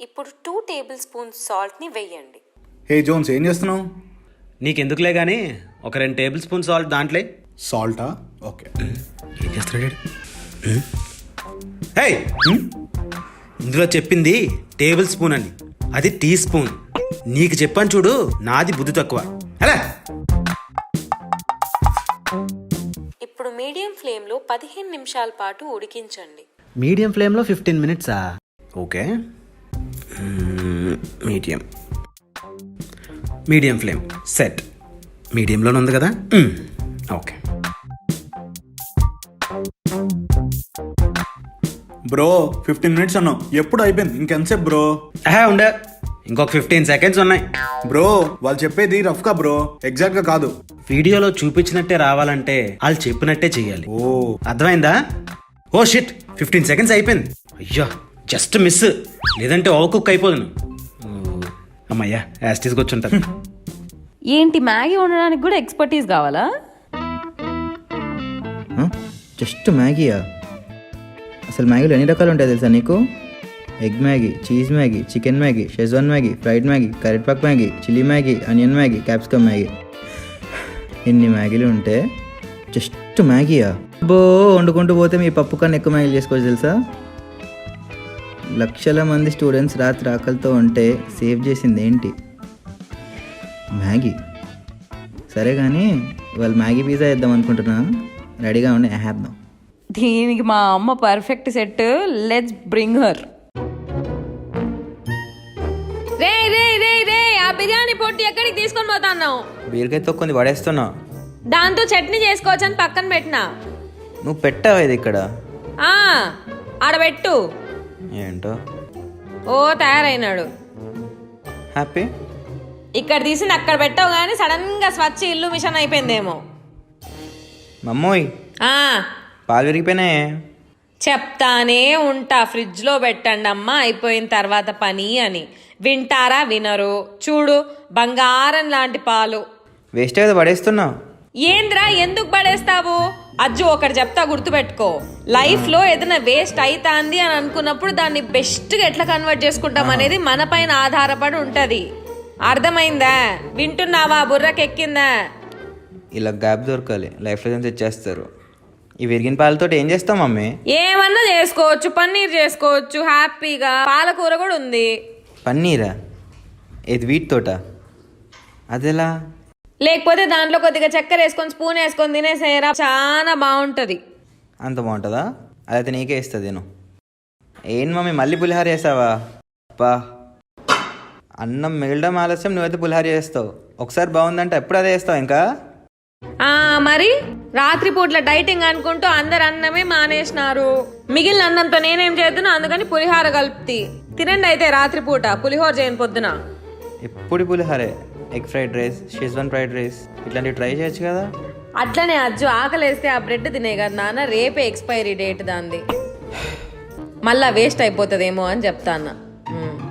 ఇప్పుడు 2 table spoons సాల్ట్ని వేయండి. హే జోన్స్, ఏం చేస్తున్నావు? నీకెందుకులే కానీ ఒక 2 టేబుల్ స్పూన్ సాల్ట్ దాంట్లో. సాల్టా? ఓకే. ఏం చేస్తున్నాడు? హే, ఇందులో చెప్పింది టేబుల్ స్పూన్ అని, అది టీ స్పూన్. నీకు చెప్పాను చూడు, నాది బుద్ధి తక్కువ. అలా ఇప్పుడు మీడియం ఫ్లేమ్లో 15 నిమిషాల పాటు ఉడికించండి. మీడియం ఫ్లేమ్లో 15 మినిట్సా? Okay, medium flame set. మీడియంలోనే ఉంది కదా. ఓకే బ్రో, 15 మినిట్స్ అన్నావు, ఎప్పుడు అయిపోయింది? ఇంకెంతసేపు బ్రో? ఉండే, ఇంకొక 15 సెకండ్స్ ఉన్నాయి. బ్రో, వాళ్ళు చెప్పేది రఫ్గా బ్రో, ఎగ్జాక్ట్ గా కాదు. వీడియోలో చూపించినట్టే రావాలంటే వాళ్ళు చెప్పినట్టే చెయ్యాలి. ఓ, అర్థమైందా? ఓ షిట్, 15 సెకండ్స్ అయిపోయింది. అయ్యో, జస్ట్ మిస్, లేదంటే ఓవర్ కుక్ అయిపోదును. అమ్మయ్యా, యాస్టీస్కి వచ్చి ఉంటుంది. ఏంటి, మ్యాగీ వండడానికి కూడా ఎక్స్పర్టీస్ కావాలా? జస్ట్ మ్యాగీయా? అసలు మ్యాగీలో ఎన్ని రకాలు ఉంటాయి తెలుసా నీకు? Egg Maggi, cheese Maggi, chicken Maggi, Schezwan Maggi, fried Maggi, కరెక్పాక్ Maggi, chilli Maggi, onion Maggi, capsicum Maggi. ఇన్ని మ్యాగీలు ఉంటే జస్ట్ మ్యాగీయా? బో, వండుకుంటూ పోతే మీ పప్పు కన్నా ఎక్కువ మ్యాగీలు చేసుకోవచ్చు తెలుసా? లక్షల మంది స్టూడెంట్స్ రాత్రి ఆకలితో ఉంటే సేవ్ చేసింది ఏంటి? మ్యాగీ. సరే కానీ వాళ్ళు మ్యాగీ పిజ్జా వేద్దాం అనుకుంటున్నా, రెడీగా ఉండి వేద్దాం. దీనికి మా అమ్మ perfect set. Let's bring her. రే రే రే రే, ఆ బిర్యానీ పొట్టి ఎక్కడికి తీసుకొని పోతాన్నావు? బీరకాయ తొక్కుంది పడేస్తున్నా. దాంతో చట్నీ చేసుకోవచ్చని పక్కన పెట్టినా. నువ్వు పెట్టావు ఇది ఇక్కడ? ఆడబెట్టు. ఏంటో ఓ తయారైనాడు. హ్యాపీ. ఇక్కడ తీసింది అక్కడ పెట్టావు కానీ సడన్ గా స్వచ్ఛ ఇల్లు మిషన్ అయిపోయిందేమో. మమ్మోయ్, పాలు విరిగిపోయినాయే. చెప్తానే ఉంటా, ఫ్రిడ్జ్ లో పెట్టండి అమ్మా, అయిపోయిన తర్వాత పని అని. వింటారా? వినరు. చూడు, బంగారం లాంటి పాలు. వేస్ట్ కదా పడేస్తున్నావు. ఏంద్రా, ఎందుకు పడేస్తావు? అజ్జు ఒకటి చెప్తా, గుర్తుపెట్టుకో. లైఫ్ లో ఏదైనా వేస్ట్ అయితాంది అని అనుకున్నప్పుడు దాన్ని బెస్ట్ గా ఎట్లా కన్వర్ట్ చేసుకుంటాం అనేది మన పైన ఆధారపడి ఉంటది. అర్థమైందా? వింటున్నావా? బుర్రకెక్కిందా? ఇలా గ్యాప్ దొరకాలి, లైఫ్లో ఏం తెచ్చేస్తారు. ఈ విరిగిన పాలతో ఏం చేస్తాం మమ్మీ? ఏమన్నా చేసుకోవచ్చు, పన్నీర్ చేసుకోవచ్చు హ్యాపీగా. పాలకూర కూడా ఉంది. పన్నీరా? ఇది వీటితోట? అదెలా? లేకపోతే దాంట్లో కొద్దిగా చక్కెర వేసుకొని స్పూన్ వేసుకొని తినేసేయరా, చాలా బాగుంటది. అంత బాగుంటుందా? అదైతే నీకే ఇస్తుంది. నేను ఏం మమ్మీ మళ్ళీ పులిహార చేసావా? అబ్బా, అన్నం మిగలడం ఆలస్యం, నువ్వైతే పులిహార చేస్తావు. ఒకసారి బాగుందంటే ఎప్పుడు అదే చేస్తావు ఇంకా? మరి రాత్రిపూట్ల డైటింగ్ అనుకుంటూ అందరు అన్నమే మానేసినారు. మిగిలిన అన్నంతో నేనేం చేద్దును, అందుకని పులిహార కలుపుతి తినండి. అయితే రాత్రిపూట పులిహోర చేయను, పొద్దున ఎప్పుడు పులిహారే. Egg fried rice, schezwan fried rice ఇట్లాంటివి ట్రై చేయొచ్చు కదా. అట్లనే అజ్జు, ఆకలేస్తే ఆ బ్రెడ్ తినే కదా నాన్న, రేపే ఎక్స్పైరీ డేట్ దాంది, మళ్ళా వేస్ట్ అయిపోతుందేమో అని చెప్తాను.